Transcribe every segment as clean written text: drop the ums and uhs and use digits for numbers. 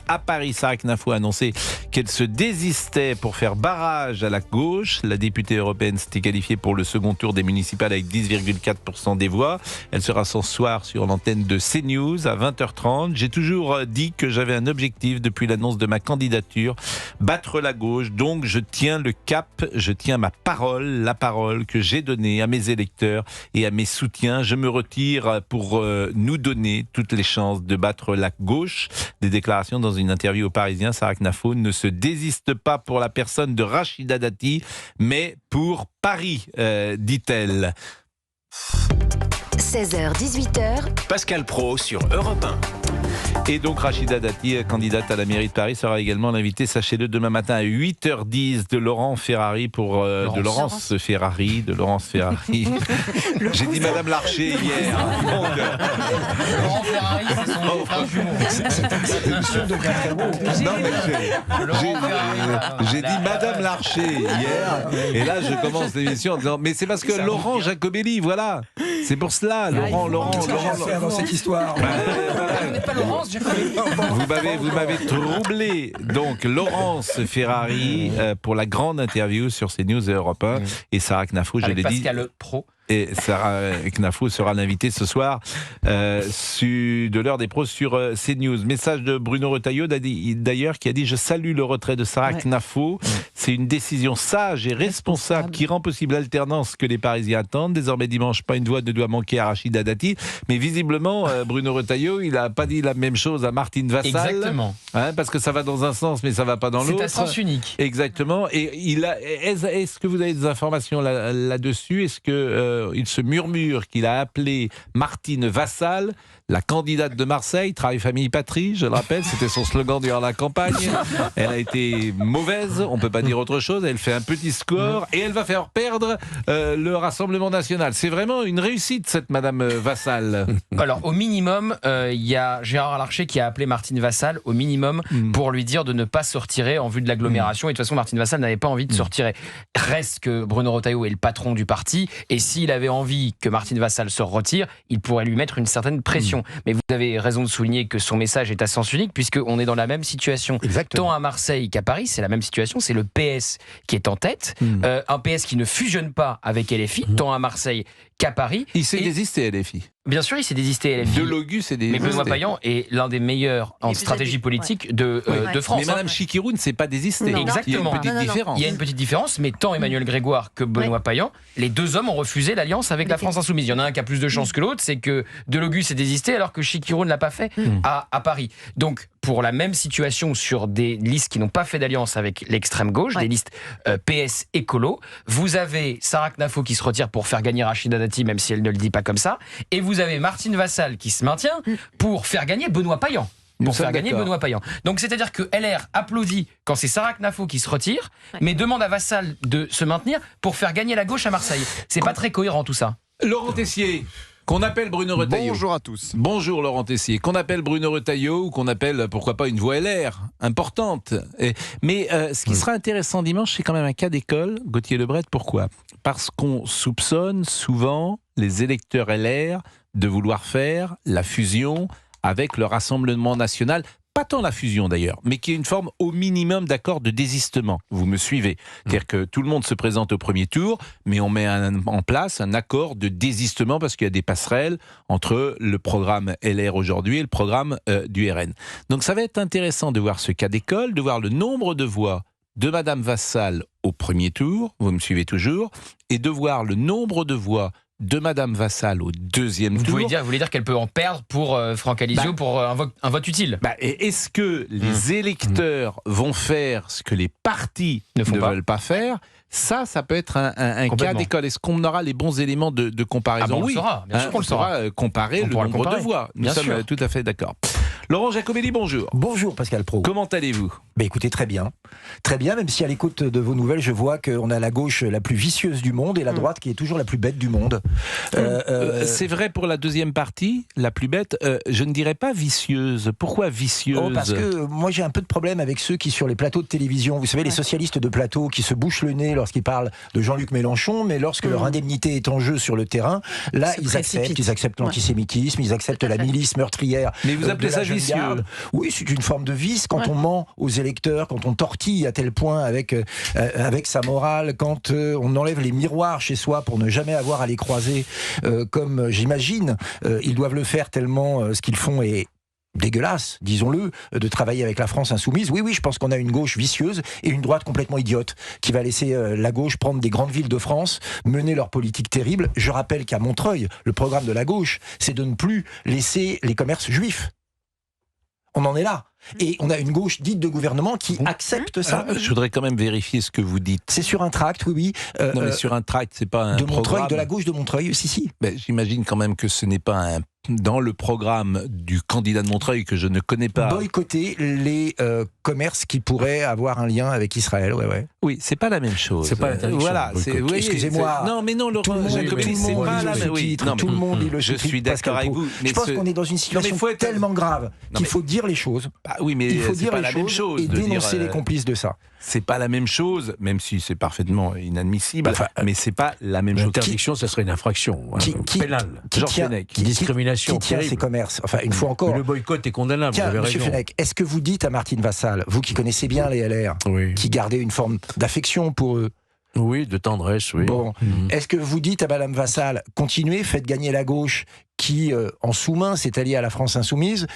à Paris. Sarah Knafou a annoncé qu'elle se désistait pour faire barrage à la gauche. La députée européenne s'était qualifiée pour le second tour des municipales avec 10,4% des voix. Elle sera ce soir sur l'antenne de CNews à 20h30. J'ai toujours dit que j'avais un objectif depuis l'annonce de ma candidature, battre la gauche. Donc je tiens le cap, je tiens ma parole, la parole que j'ai donnée à mes électeurs et à mes soutiens. Je me retire pour nous donner toutes les chances de battre la gauche. Des déclarations dans une interview au Parisien. Sarah Knafou ne se désiste pas pour la personne de Rachida Dati, mais pour Paris, dit-elle. 16h-18h, Pascal Praud sur Europe 1. Et donc Rachida Dati, candidate à la mairie de Paris, sera également l'invitée, sachez-le, demain matin à 8h10 de Laurence Ferrari. J'ai dit Madame Larcher hier. Laurent Ferrari, c'est son frère jumeau. J'ai dit Madame Larcher hier. Et là, je commence l'émission en disant mais c'est parce que Laurent Jacobelli, voilà. C'est pour cela, Laurent. Dans cette histoire. On n'est pas Laurence, Vous m'avez troublé. Donc, Laurence Ferrari pour la grande interview sur CNews et Europe 1. Et Sarah Knafou, je l'ai dit. Pascal Praud. Et Sarah Knafou sera l'invitée ce soir de l'heure des pros sur CNews. Message de Bruno Retailleau d'ailleurs qui a dit « Je salue le retrait de Sarah Knafou. C'est une décision sage et responsable qui rend possible l'alternance que les Parisiens attendent. Désormais dimanche, pas une voix ne doit manquer à Rachida Dati. » Mais visiblement, Bruno Retailleau, il n'a pas dit la même chose à Martine Vassal. Exactement. Parce que ça va dans un sens, mais ça ne va pas dans l'autre. C'est à sens unique. Exactement. Et est-ce que vous avez des informations là-dessus ? Est-ce que il se murmure qu'il a appelé Martine Vassal, la candidate de Marseille, Travail, Famille, Patrie, je le rappelle, c'était son slogan durant la campagne. Elle a été mauvaise, on ne peut pas dire autre chose, elle fait un petit score et elle va faire perdre le Rassemblement National. C'est vraiment une réussite, cette Madame Vassal. Alors, au minimum, il y a Gérard Larcher qui a appelé Martine Vassal, au minimum, pour lui dire de ne pas se retirer en vue de l'agglomération. Et de toute façon, Martine Vassal n'avait pas envie de se retirer. Reste que Bruno Retailleau est le patron du parti, et s'il avait envie que Martine Vassal se retire, il pourrait lui mettre une certaine pression. Mais vous avez raison de souligner que son message est à sens unique, puisqu'on est dans la même situation. Exactement. Tant à Marseille qu'à Paris, c'est la même situation. C'est le PS qui est en tête. Un PS qui ne fusionne pas avec LFI, tant à Marseille qu'à Paris. Il s'est désisté, LFI. Bien sûr, il s'est désisté, LFI. Delogu s'est désisté. Mais Benoît Payan est l'un des meilleurs en stratégie politique de France. Mais Madame Chikirou ne s'est pas désistée. Exactement. Il y a une petite différence. Il y a une petite différence, mais tant Emmanuel Grégoire que Benoît Payan, les deux hommes ont refusé l'alliance avec la France Insoumise. Il y en a un qui a plus de chance que l'autre, c'est que Delogu s'est désisté alors que Chikirou ne l'a pas fait à Paris. Donc, pour la même situation sur des listes qui n'ont pas fait d'alliance avec l'extrême gauche, des listes PS écolo, vous avez Sarah Knafou qui se retire pour faire gagner Rachida Dati, même si elle ne le dit pas comme ça, et vous avez Martine Vassal qui se maintient pour faire gagner Benoît Payan. Benoît Payan. Donc c'est-à-dire que LR applaudit quand c'est Sarah Knafou qui se retire, mais demande à Vassal de se maintenir pour faire gagner la gauche à Marseille. C'est pas très cohérent tout ça. Laurent Tessier, qu'on appelle Bruno Retailleau. Bonjour à tous. Bonjour Laurent Tessier, qu'on appelle Bruno Retailleau ou qu'on appelle, pourquoi pas, une voix LR, importante. Mais ce qui sera intéressant dimanche, c'est quand même un cas d'école, Gauthier Lebret. Pourquoi ? Parce qu'on soupçonne souvent les électeurs LR de vouloir faire la fusion avec le Rassemblement National. Pas tant la fusion d'ailleurs, mais qui est une forme au minimum d'accord de désistement. Vous me suivez ? C'est-à-dire que tout le monde se présente au premier tour, mais on met en place un accord de désistement parce qu'il y a des passerelles entre le programme LR aujourd'hui et le programme du RN. Donc ça va être intéressant de voir ce cas d'école, de voir le nombre de voix de Madame Vassal au premier tour, vous me suivez toujours, et de voir le nombre de voix de Madame Vassal au deuxième tour. Vous voulez dire qu'elle peut en perdre pour Franck Alizio, pour un vote utile. Et est-ce que les électeurs vont faire ce que les partis ne veulent pas faire ? Ça peut être un cas d'école. Est-ce qu'on aura les bons éléments de comparaison ? On le saura, bien sûr qu'on le saura. Comparer le nombre de voix. Nous sommes tout à fait d'accord. Laurent Jacobelli, bonjour. Bonjour Pascal Praud. Comment allez-vous ? Écoutez, très bien. Très bien, même si à l'écoute de vos nouvelles, je vois qu'on a la gauche la plus vicieuse du monde et la droite qui est toujours la plus bête du monde. C'est vrai pour la deuxième partie, la plus bête. Je ne dirais pas vicieuse. Pourquoi vicieuse ? Parce que moi j'ai un peu de problème avec ceux qui sur les plateaux de télévision, vous savez les socialistes de plateau qui se bouchent le nez lorsqu'ils parlent de Jean-Luc Mélenchon, mais lorsque leur indemnité est en jeu sur le terrain, là ils acceptent l'antisémitisme, ils acceptent la milice meurtrière. Mais vous appelez ça vicieux. Oui, c'est une forme de vice quand on ment aux électeurs, quand on tortille à tel point avec sa morale, quand on enlève les miroirs chez soi pour ne jamais avoir à les croiser, comme j'imagine, ils doivent le faire tellement ce qu'ils font est dégueulasse, disons-le, de travailler avec la France insoumise. Oui, je pense qu'on a une gauche vicieuse et une droite complètement idiote qui va laisser la gauche prendre des grandes villes de France, mener leur politique terrible. Je rappelle qu'à Montreuil, le programme de la gauche, c'est de ne plus laisser les commerces juifs. On en est là. Et on a une gauche dite de gouvernement qui accepte ça. Je voudrais quand même vérifier ce que vous dites. C'est sur un tract, oui. Non, mais sur un tract, c'est pas un de Montreuil, programme. de la gauche de Montreuil, si. Ben, j'imagine quand même que ce n'est pas dans le programme du candidat de Montreuil que je ne connais pas. Boycotter les commerces qui pourraient avoir un lien avec Israël, ouais. Oui, c'est pas la même chose. C'est pas l'interdiction. Voilà, excusez-moi. Non, mais non, Tout le Laurent, monde lit tout le monde lit le je sous-titre, suis d'accord avec vous. Je pense qu'on est dans une situation tellement grave qu'il faut dire les choses. Bah oui, mais il faut dire pas les la même choses chose et de dénoncer dire, les complices de ça. C'est pas la même chose, même si c'est parfaitement inadmissible, mais c'est pas la même chose. L'interdiction, ça serait une infraction pénale. Georges Fenech. Discrimination. Qui tient ces commerces. Enfin, une fois encore. Mais le boycott est condamnable, Tiens, vous avez monsieur raison. Fenech, est-ce que vous dites à Martine Vassal, vous qui connaissez bien les LR, qui gardez une forme d'affection pour eux, oui, de tendresse, oui. Bon, est-ce que vous dites à Madame Vassal, continuez, faites gagner la gauche qui, en sous-main, s'est alliée à la France insoumise,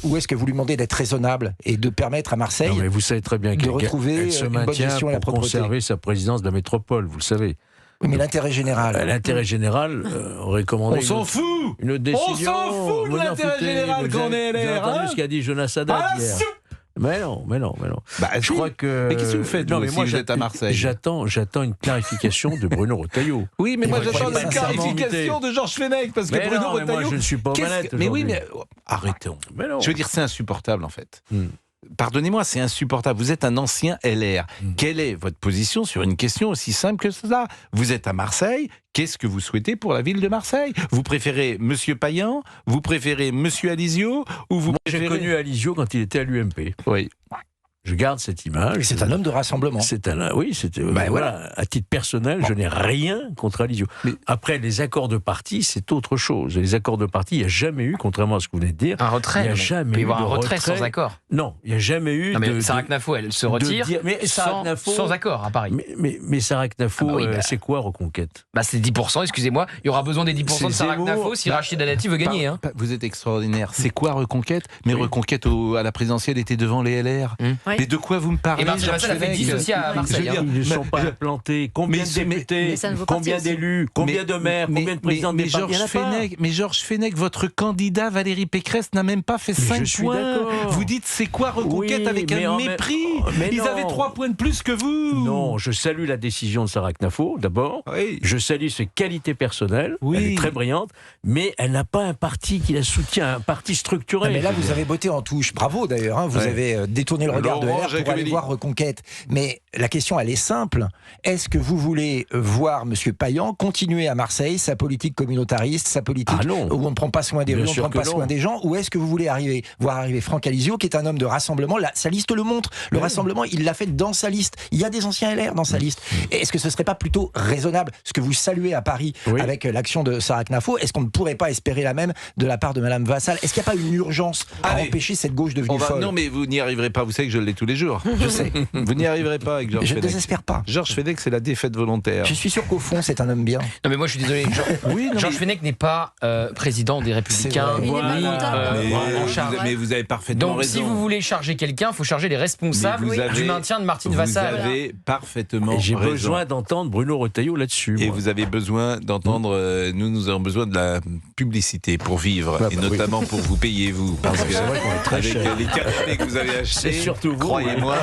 ou est-ce que vous lui demandez d'être raisonnable et de permettre à Marseille mais vous savez très bien de retrouver qu'elle se une bonne maintient gestion et la pour propreté. conserver sa présidence de la métropole, vous le savez. Oui, mais l'intérêt général. L'intérêt général aurait commandé. On s'en fout. Une décision. On s'en fout de Vous en l'intérêt foutez, général vous qu'on avez- est vous avez LR, entendu hein ce qu'a dit Jonas Haddad hier. Mais non. Bah, Je crois que. Mais qu'est-ce que vous faites, non, vous, mais si moi, vous êtes à Marseille? J'attends une clarification de Bruno Retailleau. Oui, mais moi Et j'attends vous une croyez clarification de Georges Fenech parce que Mais Bruno non, mais moi, Retailleau. je ne suis pas aux manettes Mais oui, aujourd'hui. mais arrêtons. Mais non. Je veux dire, c'est insupportable en fait. Pardonnez-moi, c'est insupportable. Vous êtes un ancien LR. Quelle est votre position sur une question aussi simple que cela? Vous êtes à Marseille. Qu'est-ce que vous souhaitez pour la ville de Marseille? Vous préférez Monsieur Payan? Vous préférez Monsieur Alizio? Ou vous J'ai connu Alizio quand il était à l'UMP. Oui. Je garde cette image. C'est un homme de rassemblement. Oui, c'était. Voilà. À titre personnel, je n'ai rien contre Alizio. Mais après, les accords de parti, c'est autre chose. Les accords de parti, il n'y a jamais eu, contrairement à ce que vous venez de dire. Un retrait. Il n'y a Il jamais peut y eu avoir un de retrait sans accord. Non, il n'y a jamais eu. Non, mais Sarah Knafo, elle se retire sans accord à Paris. Mais Sarah Knafo, c'est quoi Reconquête? Bah, c'est 10%, excusez-moi. Il y aura besoin des 10% de Sarah Knafo si Rachida Dati veut gagner. Hein. Vous êtes extraordinaire. C'est quoi Reconquête? Mais Reconquête à la présidentielle était devant les LR. Mais de quoi vous me parlez? Et Martine Vassal a fait 10 aussi à Marseille. Ils ne sont pas implantés. Combien de députés, combien d'élus, combien de maires, combien de présidents de départements? Mais Georges Fenech, votre candidat Valérie Pécresse n'a même pas fait 5 points. Vous dites c'est quoi Reconquête avec un mépris? Ils avaient 3 points de plus que vous. Non, je salue la décision de Sarah Knafo, d'abord. Oui. Je salue ses qualités personnelles. Oui. Elle est très brillante. Mais elle n'a pas un parti qui la soutient, un parti structuré. Mais là, vous avez botté en touche. Bravo d'ailleurs. Hein, vous avez détourné le regard de LR pour aller voir Reconquête. Mais la question, elle est simple. Est-ce que vous voulez voir M. Payan continuer à Marseille sa politique communautariste, sa politique où on ne prend pas soin des rues, on ne prend pas soin des gens? Ou est-ce que vous voulez voir arriver Franck Alizio, qui est un homme de rassemblement? Sa liste le montre. Le rassemblement, il l'a fait dans sa liste. Il y a des anciens LR dans sa liste. Est-ce que ce ne serait pas plutôt raisonnable, ce que vous saluez à Paris avec l'action de Sarah Knafo? Est-ce qu'on ne pourrait pas espérer la même de la part de Mme Vassal? Est-ce qu'il n'y a pas une urgence à empêcher cette gauche devenue folle? Non, mais vous n'y arriverez pas. Vous savez que je l'ai tous les jours. Je sais. Vous n'y arriverez pas avec Georges Fenech. Je ne désespère pas. Georges Fenech, c'est la défaite volontaire. Je suis sûr qu'au fond, c'est un homme bien. Non, mais moi, je suis désolé. Georges Fenech n'est pas président des Républicains. C'est vrai. En charge. Mais vous avez parfaitement Donc, raison. si vous voulez charger quelqu'un, il faut charger les responsables du maintien de Martine Vassal. Vous avez parfaitement J'ai raison. besoin d'entendre Bruno Retailleau là-dessus. Et moi. vous avez besoin d'entendre, nous avons besoin de la publicité pour vivre, et notamment pour vous payer, vous. Parce que c'est vrai qu'on est très avec cher. les canapés que vous avez achetés, C'est surtout vous, croyez-moi.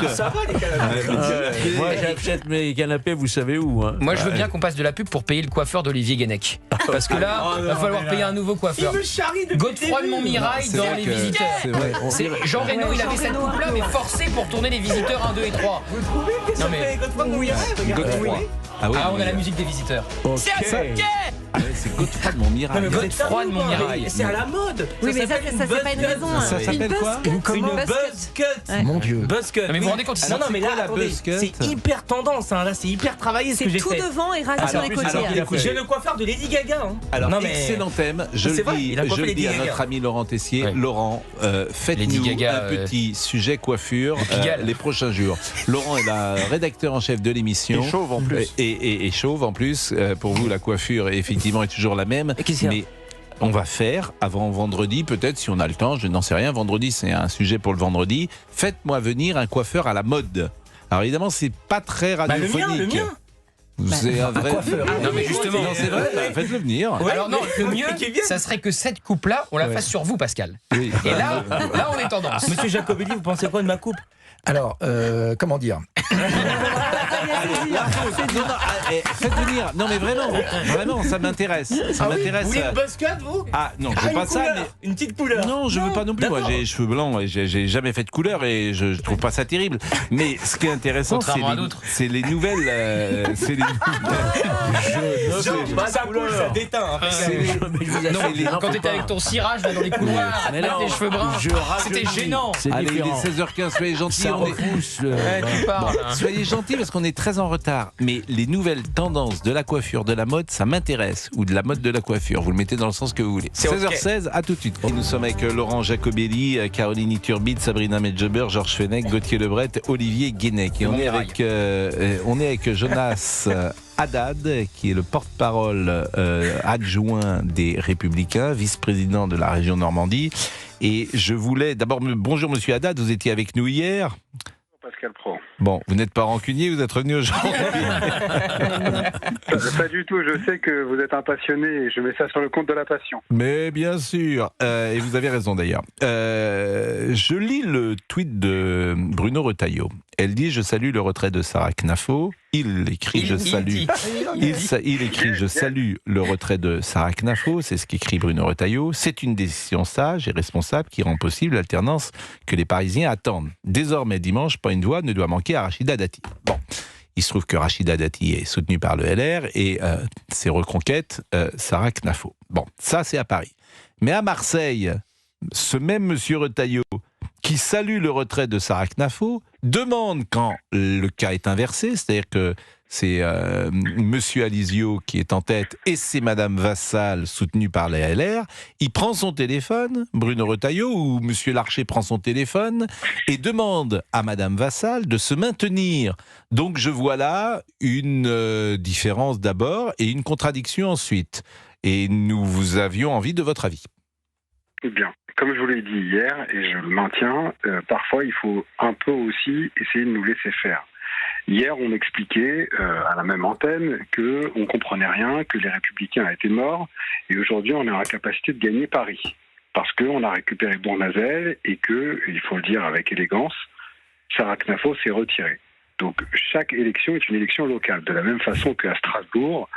Ça va, les canapés. Moi, j'achète mes canapés, vous savez où. Hein. Moi, je veux bien qu'on passe de la pub pour payer le coiffeur d'Olivier Guénec. Parce que là, il va falloir payer un nouveau coiffeur. Godefroy de Montmirail dans Les Visiteurs. C'est vrai. Jean Reno, il avait cette coupe-là, mais forcé pour tourner Les Visiteurs 1, 2 et 3. Non mais... Godefroy. Ah, on a la musique des Visiteurs. Ok. c'est Godefroy de Montmirail. Non, mais Godefroy de Montmirail. C'est à la mode. Oui, mais ça, s'appelle une c'est pas une buzz raison. cut. Ça s'appelle quoi? Une buzz buzz cut. Ouais. Mon Dieu. Buzz cut. Non, mais vous vous rendez compte, Non, non, mais là, quoi, la attendez, buzz cut c'est hyper tendance. Hein. Là, c'est hyper travaillé ce que C'est j'ai tout fait. devant et rasé sur les côtés. J'ai le coiffeur de Lady Gaga. Hein. Alors, Non, mais- excellent thème. Je C'est le vrai, dis, il a coiffé je le Lady dis à Gaga. notre ami Laurent Tessier. Ouais. Laurent, Lady faites-nous Gaga, un petit sujet coiffure Pigalle. les prochains jours. Laurent est la rédacteur en chef de l'émission. Et chauve en plus. Et chauve en plus. Pour vous, la coiffure, effectivement, est toujours la même. Et qu'est-ce qu'il y a Mais on va faire, avant vendredi, peut-être, si on a le temps, je n'en sais rien. Vendredi, c'est un sujet pour le vendredi. Faites-moi venir un coiffeur à la mode. Alors évidemment, c'est pas très Bah, le radiophonique. mien. C'est un vrai coiffeur. Non, mais justement. Non, c'est vrai. Faites-le venir. Ouais, Alors non, mais- le mieux, qui viennent. ça serait que cette coupe-là, on la Ouais. fasse sur vous, Pascal. Oui. Et là, on est tendance. Monsieur Jacobelli, vous pensez quoi de ma coupe? Alors, comment dire? Faites venir. Non mais vraiment, ça m'intéresse. Ça m'intéresse. Vous voulez une buzz cut, vous? Ah non, je veux une pas ça, couleur, mais une petite couleur. non, je veux pas non plus. Moi, d'accord. j'ai les cheveux blancs et j'ai jamais fait de couleur et je trouve pas ça terrible. Mais ce qui est intéressant, Contrairement à d'autres. c'est les nouvelles. C'est les Genre, ça coule, ça déteint. hein. c'est les- non, mais les- Quand t'étais avec ton cirage là, dans les couloirs, Mais avec non, tes cheveux bruns, je c'était rajeunis. gênant. C'est Allez, il est différent. 16h15, soyez gentils. Ça on est- repousse. Ouais, tu parles. hein. Soyez gentils parce qu'on est très en retard. Mais les nouvelles tendances de la coiffure, de la mode, ça m'intéresse. Ou de la mode de la coiffure. Vous le mettez dans le sens que vous voulez. C'est 16h16, à tout de suite. Nous sommes avec Laurent Jacobelli, Caroline Iturbide, Sabrina Medjeber, Georges Fenech, Gauthier Lebret, Olivier Guénec. Et on est avec Jonas Haddad, qui est le porte-parole adjoint des Républicains, vice-président de la région Normandie. Et je voulais d'abord, bonjour Monsieur Haddad, vous étiez avec nous hier. Pascal Pro. Bon, vous n'êtes pas rancunier, vous êtes revenu aujourd'hui. Pas du tout, je sais que vous êtes un passionné et je mets ça sur le compte de la passion. Mais bien sûr, et vous avez raison d'ailleurs. Je lis le tweet de Bruno Retailleau. Elle dit « Je salue le retrait de Sarah Knafo ». Il écrit « Je salue ». Il écrit « Je salue le retrait de Sarah Knafo ». C'est ce qu'écrit Bruno Retailleau. C'est une décision sage et responsable qui rend possible l'alternance que les Parisiens attendent. Désormais, dimanche, pas une voix ne doit manquer à Rachida Dati. Bon. Il se trouve que Rachida Dati est soutenue par le LR et ses reconquêtes, Sarah Knafo. Bon, ça c'est à Paris. Mais à Marseille, ce même monsieur Retailleau, qui salue le retrait de Sarah Knafo, demande quand le cas est inversé, c'est-à-dire que c'est monsieur Alizio qui est en tête et c'est madame Vassal soutenue par les LR, il prend son téléphone, Bruno Retailleau, ou monsieur Larcher prend son téléphone et demande à madame Vassal de se maintenir. Donc je vois là une différence d'abord et une contradiction ensuite. Et nous avions envie de votre avis. Bien. Comme je vous l'ai dit hier, et je le maintiens, parfois il faut un peu aussi essayer de nous laisser faire. Hier, on expliquait à la même antenne qu'on ne comprenait rien, que les Républicains étaient morts, et aujourd'hui on est en capacité de gagner Paris. Parce qu'on a récupéré Bournazel et que, il faut le dire avec élégance, Sarah Knafo s'est retirée. Donc chaque élection est une élection locale, de la même façon qu'à Strasbourg.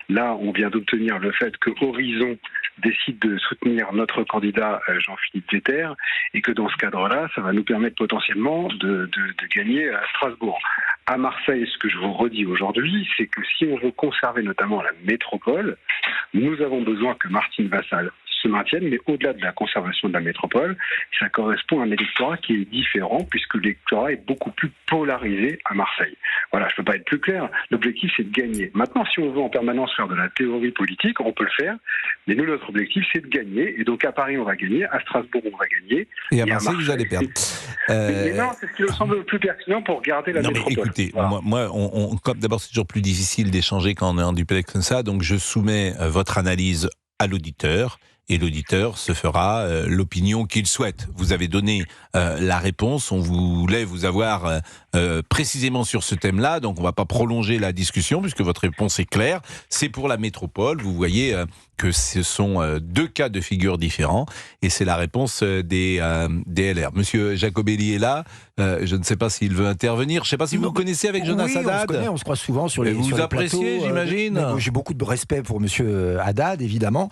Là, on vient d'obtenir le fait que Horizon décide de soutenir notre candidat Jean-Philippe Vetter et que dans ce cadre-là, ça va nous permettre potentiellement de gagner à Strasbourg. À Marseille, ce que je vous redis aujourd'hui, c'est que si on veut conserver notamment la métropole, nous avons besoin que Martine Vassal se maintienne, mais au-delà de la conservation de la métropole, ça correspond à un électorat qui est différent puisque l'électorat est beaucoup plus polarisé à Marseille. Voilà, je ne peux pas être plus clair. L'objectif, c'est de gagner. Maintenant, si on veut en permanence faire de la théorie politique, on peut le faire, mais nous, notre objectif, c'est de gagner. Et donc, à Paris, on va gagner, à Strasbourg, on va gagner. Et à Marseille, vous allez perdre. Mais non, c'est ce qui me semble le plus pertinent pour garder la Non mais métropole. écoutez, Voilà. moi comme d'abord c'est toujours plus difficile d'échanger quand on est en duplex comme ça, donc je soumets votre analyse à l'auditeur. Et l'auditeur se fera l'opinion qu'il souhaite. Vous avez donné la réponse, on voulait vous avoir précisément sur ce thème-là, donc on ne va pas prolonger la discussion puisque votre réponse est claire. C'est pour la métropole, vous voyez que ce sont deux cas de figure différents, et c'est la réponse des LR. Monsieur Jacobelli est là, je ne sais pas s'il veut intervenir, je ne sais pas si vous vous connaissez avec Jonas Haddad. On se croise souvent sur les vous sur les appréciez, plateaux, j'imagine. J'ai beaucoup de respect pour monsieur Haddad, évidemment.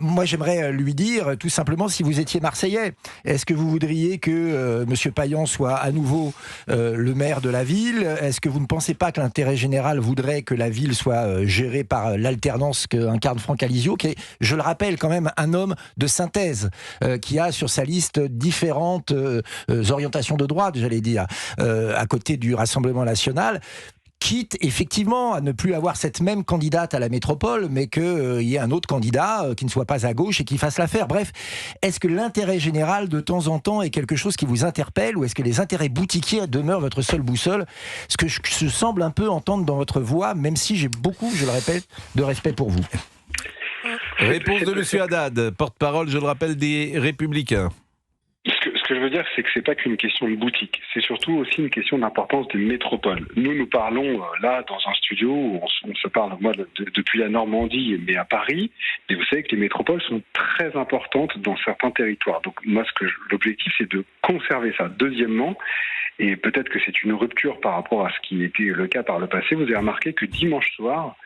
Moi, j'aimerais lui dire, tout simplement, si vous étiez Marseillais, est-ce que vous voudriez que monsieur Payan soit à nouveau le maire de la ville? Est-ce que vous ne pensez pas que l'intérêt général voudrait que la ville soit gérée par l'alternance qu'incarne Franck Alizio, qui est, je le rappelle, quand même un homme de synthèse, qui a sur sa liste différentes orientations de droite, j'allais dire, à côté du Rassemblement national, quitte effectivement à ne plus avoir cette même candidate à la métropole, mais qu'il y ait un autre candidat qui ne soit pas à gauche et qui fasse l'affaire. Bref, est-ce que l'intérêt général de temps en temps est quelque chose qui vous interpelle, ou est-ce que les intérêts boutiquiers demeurent votre seule boussole? Ce que je semble un peu entendre dans votre voix, même si j'ai beaucoup, je le répète, de respect pour vous. Réponse de monsieur Haddad, porte-parole, je le rappelle, des Républicains. Ce que je veux dire, c'est que c'est pas qu'une question de boutique, c'est surtout aussi une question d'importance des métropoles. Nous parlons là dans un studio où on se parle, moi, depuis la Normandie, mais à Paris. Et vous savez que les métropoles sont très importantes dans certains territoires. Donc moi, l'objectif, c'est de conserver ça. Deuxièmement, et peut-être que c'est une rupture par rapport à ce qui était le cas par le passé, vous avez remarqué que dimanche soir,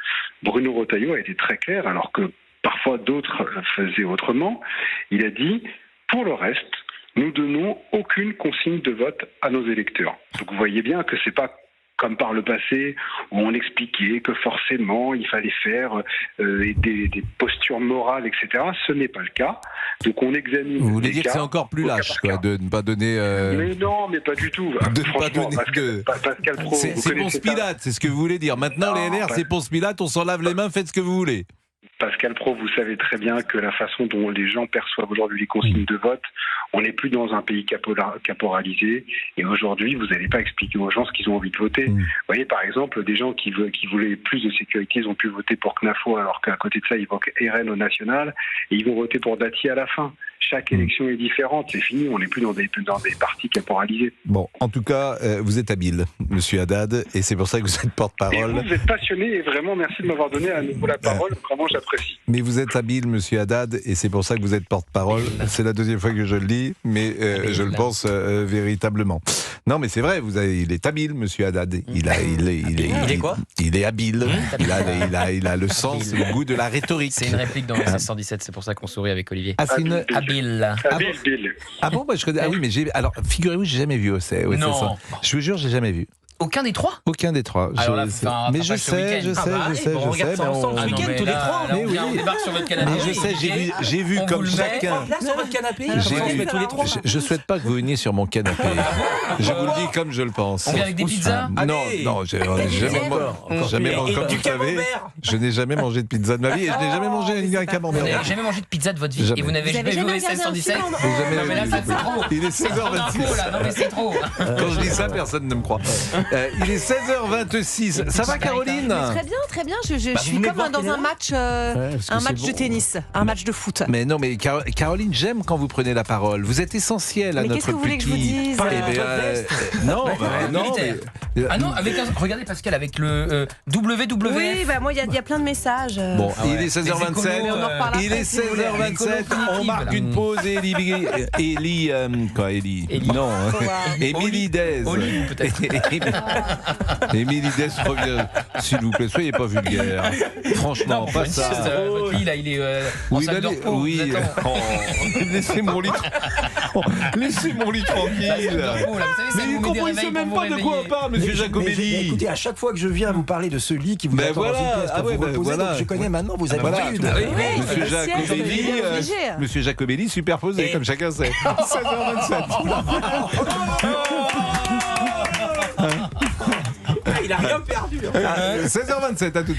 Bruno Retailleau a été très clair, alors que parfois d'autres faisaient autrement. Il a dit, pour le reste, nous donnons aucune consigne de vote à nos électeurs. Donc vous voyez bien que c'est pas comme par le passé où on expliquait que forcément il fallait faire des postures morales, etc. Ce n'est pas le cas. Donc on examine. Vous voulez dire que c'est encore plus lâche, quoi, de ne pas donner. Mais non, mais pas du tout. De ne pas donner Pascal Praud, c'est Ponce Pilate, c'est ce que vous voulez dire. Maintenant, les LR, c'est Ponce Pilate, on s'en lave les mains, faites ce que vous voulez. Pascal Praud, vous savez très bien que la façon dont les gens perçoivent aujourd'hui les consignes de vote, on n'est plus dans un pays caporalisé, et aujourd'hui, vous n'allez pas expliquer aux gens ce qu'ils ont envie de voter. Vous voyez, par exemple, des gens qui voulaient plus de sécurité, ils ont pu voter pour Knafo, alors qu'à côté de ça, ils votent RN au national, et ils vont voter pour Dati à la fin. Chaque élection est différente, c'est fini, on n'est plus dans des partis caporalisés. Bon, en tout cas, vous êtes habile, monsieur Haddad, et c'est pour ça que vous êtes porte-parole. Et vous êtes passionné, et vraiment, merci de m'avoir donné à nouveau la parole, vraiment, j'apprécie. Mais vous êtes habile, monsieur Haddad, et c'est pour ça que vous êtes porte-parole. C'est la deuxième fois que je le dis, mais je le pense véritablement. Non, mais c'est vrai, il est habile, monsieur Haddad. Il est quoi ? Il est habile. Il a le sens, le goût de la rhétorique. C'est une réplique dans le 1617, c'est pour ça qu'on sourit avec Olivier. Ah, c'est une... Habile. Ah bon, bah, je connais. Ah oui, mais alors figurez-vous, j'ai jamais vu OC. Ouais, non. C'est ça. Je vous jure, j'ai jamais vu. Aucun des trois ? Aucun des trois. Alors là, mais je sais. On regarde ça ensemble ce week-end, tous les trois. Mais oui. On débarque sur votre canapé. Mais je sais, j'ai vu comme chacun. Là, sur votre canapé, tous les trois. Je souhaite pas que vous veniez sur mon canapé. Je vous le dis comme je le pense. On vient avec des pizzas ? Non, jamais mangé. Comme vous savez, je n'ai jamais mangé de pizza de ma vie, et je n'ai jamais mangé un camembert. Vous n'avez jamais mangé de pizza de votre vie, et vous n'avez jamais vu OSS 117 ? Non, mais là, c'est trop. Il est 16h26. Non, mais c'est trop. Quand je dis ça, personne ne me croit. Il est 16h26. Ça va, Caroline ? Très bien. Je suis comme dans un match de tennis, un match de foot. Mais non, mais Caroline, j'aime quand vous prenez la parole. Vous êtes essentielle à notre petit. Mais qu'est-ce que vous voulez que je vous dise ? Non, Ah non, regardez Pascal, avec le WWF. Oui, moi, il y a plein de messages. Bon, il est 16h27. Il est 16h27. On marque une pause. Élie non. Émilie Dez. Olive, peut-être. Émilie Dez revient. S'il vous plaît, soyez pas vulgaire. Franchement, pas ça. Votre lit, là, il est en sac de repos. Oui. Laissez mon lit. Laissez mon lit tranquille. Mais vous comprenez même pas de quoi on parle, monsieur Jacobelli. Écoutez, à chaque fois que je viens vous parler de ce lit qui vous attend dans une pièce pour vous reposer, donc je connais maintenant vos habitudes. Monsieur Jacobelli superposé, comme chacun sait. 16h27. Il a rien perdu. 16h27, à tout de suite.